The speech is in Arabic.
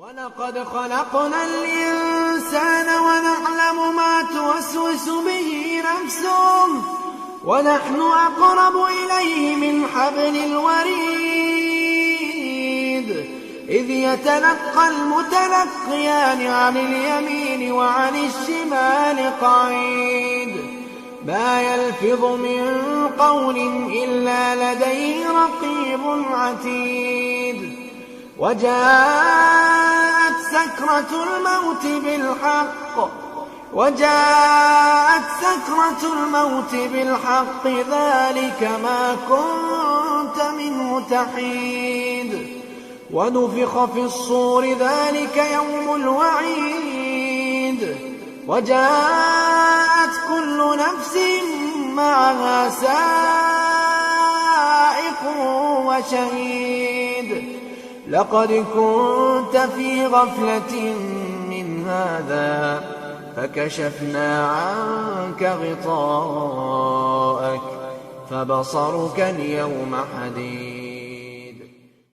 ولقد خلقنا الإنسان ونعلم ما توسوس به نفسه ونحن أقرب إليه من حبل الوريد إذ يتلقى المتلقيان عن اليمين وعن الشمال قعيد ما يلفظ من قول إلا لديه رقيب عتيد وجاءت سكرة الموت بالحق ذلك ما كنت منه تحيد ونفخ في الصور ذلك يوم الوعيد وجاءت كل نفس معها سائق وشهيد لقد كنت في غفلة من هذا فكشفنا عنك غطاءك فبصرك اليوم حديد